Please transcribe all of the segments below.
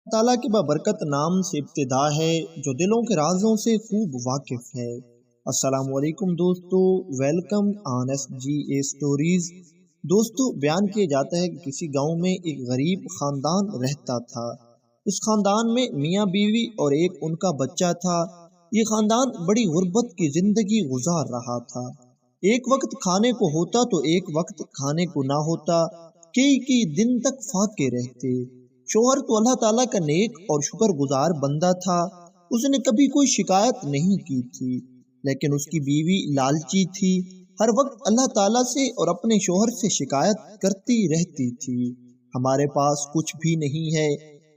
ताला के बाबरकत नाम से इब्तिदा है जो दिलों के राजों से खूब वाकिफ है। अस्सलाम वालेकुम दोस्तों, वेलकम ऑन SGA स्टोरीज। दोस्तों, बयान किया जाता है कि किसी गांव में एक गरीब खानदान रहता था। इस खानदान में मियाँ बीवी और एक उनका बच्चा था। ये खानदान बड़ी गुर्बत की जिंदगी गुजार रहा था। एक वक्त खाने को होता तो एक वक्त खाने को ना होता। कई दिन तक फाके रहते। शोहर तो अल्लाह ताला का नेक और शुक्रगुजार बंदा था। उसने कभी कोई शिकायत नहीं की थी, लेकिन उसकी बीवी लालची थी। हर वक्त अल्लाह ताला से और अपने शोहर से शिकायत करती रहती थी। हमारे पास कुछ भी नहीं है।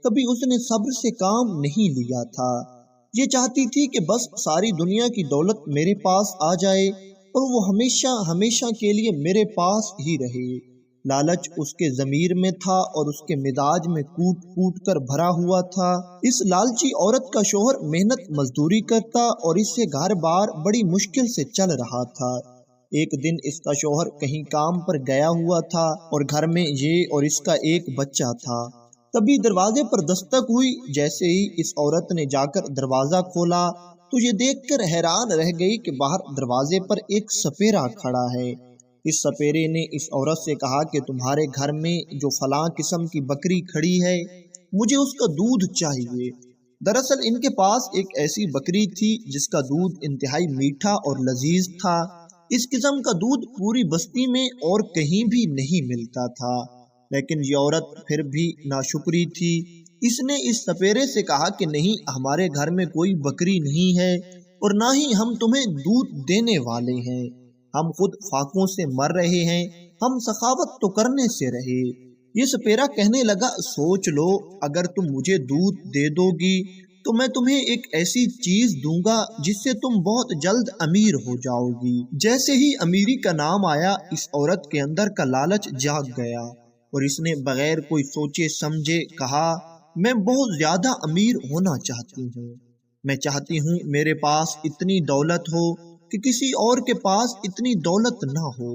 कभी उसने सब्र से काम नहीं लिया था। ये चाहती थी कि बस सारी दुनिया की दौलत मेरे पास आ जाए और वो हमेशा हमेशा के लिए मेरे पास ही रहे। लालच उसके ज़मीर में था और उसके मिजाज में कूट कूट कर भरा हुआ था। इस लालची औरत का शोहर मेहनत मजदूरी करता और इससे घर बार बड़ी मुश्किल से चल रहा था। एक दिन इसका शोहर कहीं काम पर गया हुआ था और घर में ये और इसका एक बच्चा था। तभी दरवाजे पर दस्तक हुई। जैसे ही इस औरत ने जाकर दरवाजा खोला तो ये देखकर हैरान रह गई कि बाहर दरवाजे पर एक सपेरा खड़ा है। इस सपेरे ने इस औरत से कहा कि तुम्हारे घर में जो फलां किस्म की बकरी खड़ी है, मुझे उसका दूध चाहिए। दरअसल इनके पास एक ऐसी बकरी थी जिसका दूध इंतहाई मीठा और लजीज था। इस किस्म का दूध पूरी बस्ती में और कहीं भी नहीं मिलता था। लेकिन ये औरत फिर भी नाशुक्री थी। इसने इस सपेरे से कहा कि नहीं, हमारे घर में कोई बकरी नहीं है और ना ही हम तुम्हें दूध देने वाले हैं। हम खुद फाकों से मर रहे हैं, हम सखावत तो करने से रहे। ये सपेरा कहने लगा, सोच लो, अगर तुम मुझे दूध दे दोगी तो मैं तुम्हें एक ऐसी चीज दूंगा जिससे तुम बहुत जल्द अमीर हो जाओगी। जैसे ही अमीरी का नाम आया, इस औरत के अंदर का लालच जाग गया और इसने बगैर कोई सोचे समझे कहा, मैं बहुत ज्यादा अमीर होना चाहती हूँ। मैं चाहती हूँ मेरे पास इतनी दौलत हो कि किसी और के पास इतनी दौलत ना हो।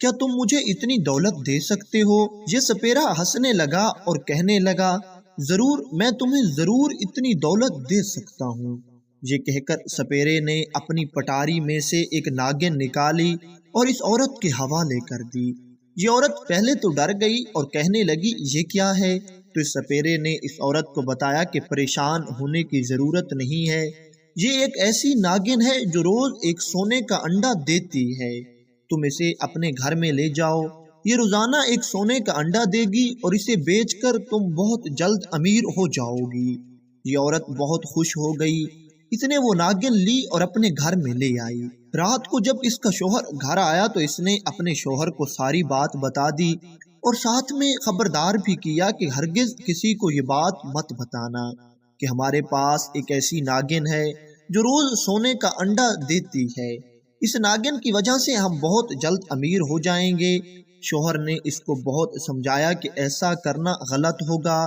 क्या तुम मुझे इतनी दौलत दे सकते हो? ये सपेरा हंसने लगा और कहने लगा, जरूर, मैं तुम्हें जरूर इतनी दौलत दे सकता हूँ। ये कहकर सपेरे ने अपनी पटारी में से एक नागिन निकाली और इस औरत के हवाले कर दी। ये औरत पहले तो डर गई और कहने लगी, ये क्या है? तो इस सपेरे ने इस औरत को बताया कि परेशान होने की जरूरत नहीं है। ये एक ऐसी नागिन है जो रोज एक सोने का अंडा देती है। तुम इसे अपने घर में ले जाओ। ये रोजाना एक सोने का अंडा देगी और इसे बेचकर तुम बहुत जल्द अमीर हो जाओगी। ये औरत बहुत खुश हो गई। इसने वो नागिन ली और अपने घर में ले आई। रात को जब इसका शोहर घर आया तो इसने अपने शोहर को सारी बात बता दी और साथ में खबरदार भी किया कि हरगिज किसी को ये बात मत बताना कि हमारे पास एक ऐसी नागिन है जो रोज सोने का अंडा देती है। इस नागिन की वजह से हम बहुत जल्द अमीर हो जाएंगे। शोहर ने इसको बहुत समझाया कि ऐसा करना गलत होगा,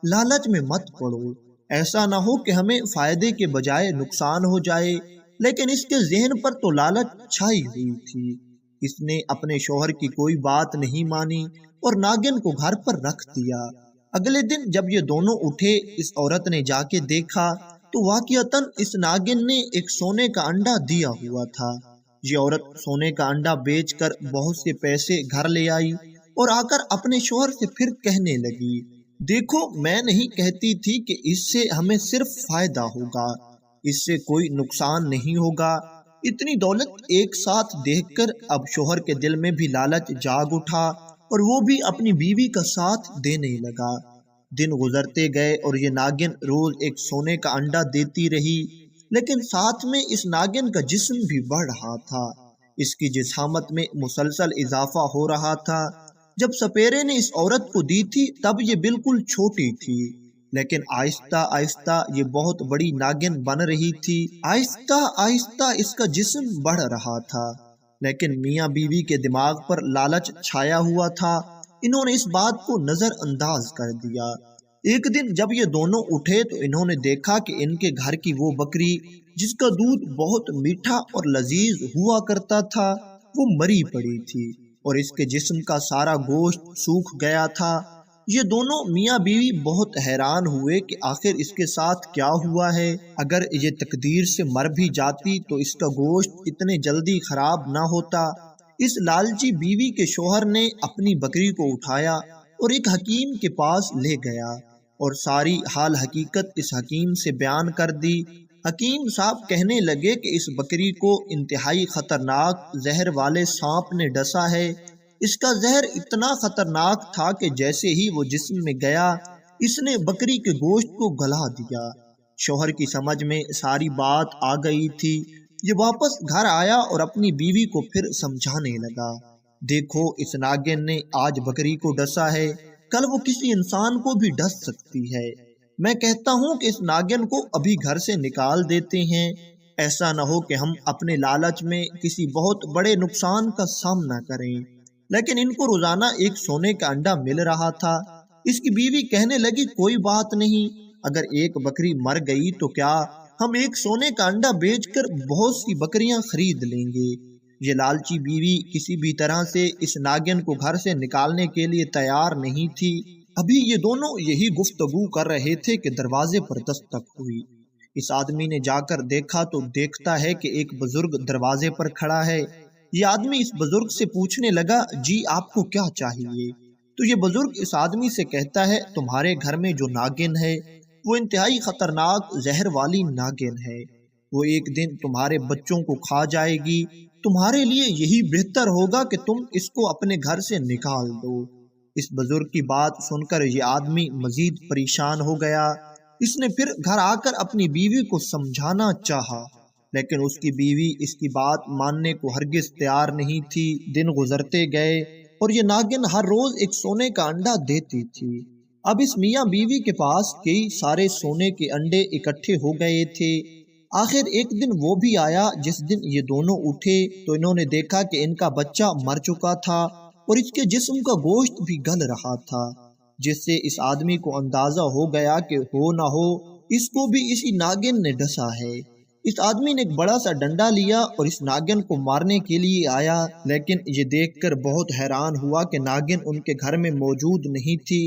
लालच में मत पड़ो, ऐसा ना हो कि हमें फायदे के बजाय नुकसान हो जाए। लेकिन इसके जहन पर तो लालच छाई हुई थी। इसने अपने शोहर की कोई बात नहीं मानी और नागिन को घर पर रख दिया। अगले दिन जब ये दोनों उठे, इस औरत ने जाके देखा तो वाकईतन इस नागिन ने एक सोने का अंडा दिया हुआ था। ये औरत सोने का अंडा बेचकर बहुत से पैसे घर ले आई और आकर अपने शोहर से फिर कहने लगी, देखो, मैं नहीं कहती थी कि इससे हमें सिर्फ फायदा होगा, इससे कोई नुकसान नहीं होगा। इतनी दौलत एक साथ देखकर अब शोहर के दिल में भी लालच जाग उठा और वो भी अपनी बीवी का साथ देने लगा। दिन गुजरते गए और ये नागिन रोज एक सोने का अंडा देती रही, लेकिन साथ में इस नागिन का जिस्म भी बढ़ रहा था। इसकी जिस्मामत में मुसलसल इजाफा हो रहा था। जब सपेरे ने इस औरत को दी थी तब ये बिल्कुल छोटी थी, लेकिन आहिस्ता आहिस्ता ये बहुत बड़ी नागिन बन रही थी। आहिस्ता आहिस्ता इसका जिस्म बढ़ रहा था, लेकिन मियाँ बीवी के दिमाग पर लालच छाया हुआ था। इन्होंने इस बात को नजरअंदाज कर दिया। एक दिन जब ये दोनों उठे तो इन्होंने देखा कि इनके घर की वो बकरी जिसका दूध बहुत मीठा और लजीज हुआ करता था, वो मरी पड़ी थी और इसके जिस्म का सारा गोश्त सूख गया था। یہ دونوں میاں بیوی بہت حیران ہوئے کہ آخر اس کے ساتھ کیا ہوا ہے۔ اگر یہ تقدیر سے مر بھی جاتی تو اس کا گوشت اتنے جلدی خراب نہ ہوتا۔ اس لالچی بیوی کے شوہر نے اپنی بکری کو اٹھایا اور ایک حکیم کے پاس لے گیا اور ساری حال حقیقت اس حکیم سے بیان کر دی۔ حکیم صاحب کہنے لگے کہ اس بکری کو انتہائی خطرناک زہر والے سانپ نے ڈسا ہے۔ اس کا زہر اتنا خطرناک تھا کہ جیسے ہی وہ جسم میں گیا اس نے بکری کے گوشت کو گلا دیا۔ شوہر کی سمجھ میں ساری بات آ گئی تھی۔ یہ واپس گھر آیا اور اپنی بیوی کو پھر سمجھانے لگا، دیکھو اس ناگن نے آج بکری کو ڈسا ہے، کل وہ کسی انسان کو بھی ڈس سکتی ہے۔ میں کہتا ہوں کہ اس ناگن کو ابھی گھر سے نکال دیتے ہیں، ایسا نہ ہو کہ ہم اپنے لالچ میں کسی بہت بڑے نقصان کا سامنا کریں۔ لیکن ان کو روزانہ ایک سونے کا انڈا مل رہا تھا۔ اس کی بیوی کہنے لگی، کوئی بات نہیں، اگر ایک بکری مر گئی تو کیا، ہم ایک سونے کا انڈا بیچ کر بہت سی بکریاں خرید لیں گے۔ یہ لالچی بیوی کسی بھی طرح سے اس ناگن کو گھر سے نکالنے کے لیے تیار نہیں تھی۔ ابھی یہ دونوں یہی گفتگو کر رہے تھے کہ دروازے پر دستک ہوئی۔ اس آدمی نے جا کر دیکھا تو دیکھتا ہے کہ ایک بزرگ دروازے پر کھڑا ہے۔ یہ آدمی اس بزرگ سے پوچھنے لگا، جی آپ کو کیا چاہیے؟ تو یہ بزرگ اس آدمی سے کہتا ہے، تمہارے گھر میں جو ناگن ہے وہ انتہائی خطرناک زہر والی ناگن ہے، وہ ایک دن تمہارے بچوں کو کھا جائے گی، تمہارے لیے یہی بہتر ہوگا کہ تم اس کو اپنے گھر سے نکال دو۔ اس بزرگ کی بات سن کر یہ آدمی مزید پریشان ہو گیا۔ اس نے پھر گھر آ کر اپنی بیوی کو سمجھانا چاہا، لیکن اس کی بیوی اس کی بات ماننے کو ہرگز تیار نہیں تھی۔ دن گزرتے گئے اور یہ ناگن ہر روز ایک سونے کا انڈا دیتی تھی۔ اب اس میاں بیوی کے پاس کئی سارے سونے کے انڈے اکٹھے ہو گئے تھے۔ آخر ایک دن وہ بھی آیا جس دن یہ دونوں اٹھے تو انہوں نے دیکھا کہ ان کا بچہ مر چکا تھا اور اس کے جسم کا گوشت بھی گل رہا تھا، جس سے اس آدمی کو اندازہ ہو گیا کہ ہو نہ ہو اس کو بھی اسی ناگن نے ڈسا ہے۔ اس آدمی نے ایک بڑا سا ڈنڈا لیا اور اس ناگن کو مارنے کے لیے آیا، لیکن یہ دیکھ کر بہت حیران ہوا کہ ناگن ان کے گھر میں موجود نہیں تھی،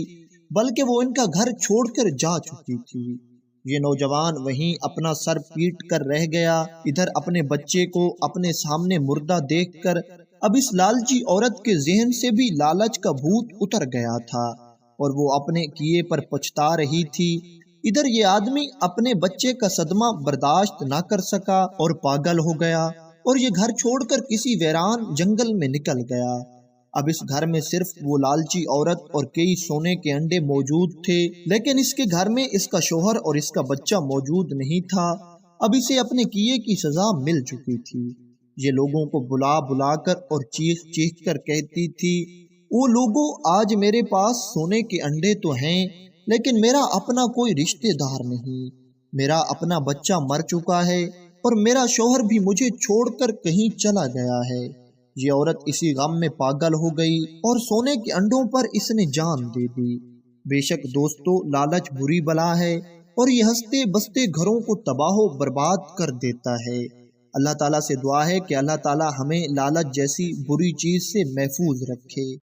بلکہ وہ ان کا گھر چھوڑ کر جا چکی تھی۔ یہ نوجوان وہیں اپنا سر پیٹ کر رہ گیا۔ ادھر اپنے بچے کو اپنے سامنے مردہ دیکھ کر اب اس لالچی عورت کے ذہن سے بھی لالچ کا بھوت اتر گیا تھا اور وہ اپنے کیے پر پچھتا رہی تھی۔ ادھر یہ آدمی اپنے بچے کا صدمہ برداشت نہ کر سکا اور پاگل ہو گیا اور یہ گھر چھوڑ کر کسی ویران جنگل میں نکل گیا۔ اب اس گھر میں صرف وہ لالچی عورت اور کئی سونے کے انڈے موجود تھے، لیکن اس کے گھر میں اس کا شوہر اور اس کا بچہ موجود نہیں تھا۔ اب اسے اپنے کیے کی سزا مل چکی تھی۔ یہ لوگوں کو بلا بلا کر اور چیخ چیخ کر کہتی تھی، او لوگوں، آج میرے پاس سونے کے انڈے تو ہیں، لیکن میرا اپنا کوئی رشتہ دار نہیں، میرا اپنا بچہ مر چکا ہے اور میرا شوہر بھی مجھے چھوڑ کر کہیں چلا گیا ہے۔ یہ عورت اسی غم میں پاگل ہو گئی اور سونے کے انڈوں پر اس نے جان دے دی۔ بے شک دوستو، لالچ بری بلا ہے اور یہ ہنستے بستے گھروں کو تباہ و برباد کر دیتا ہے۔ اللہ تعالیٰ سے دعا ہے کہ اللہ تعالیٰ ہمیں لالچ جیسی بری چیز سے محفوظ رکھے۔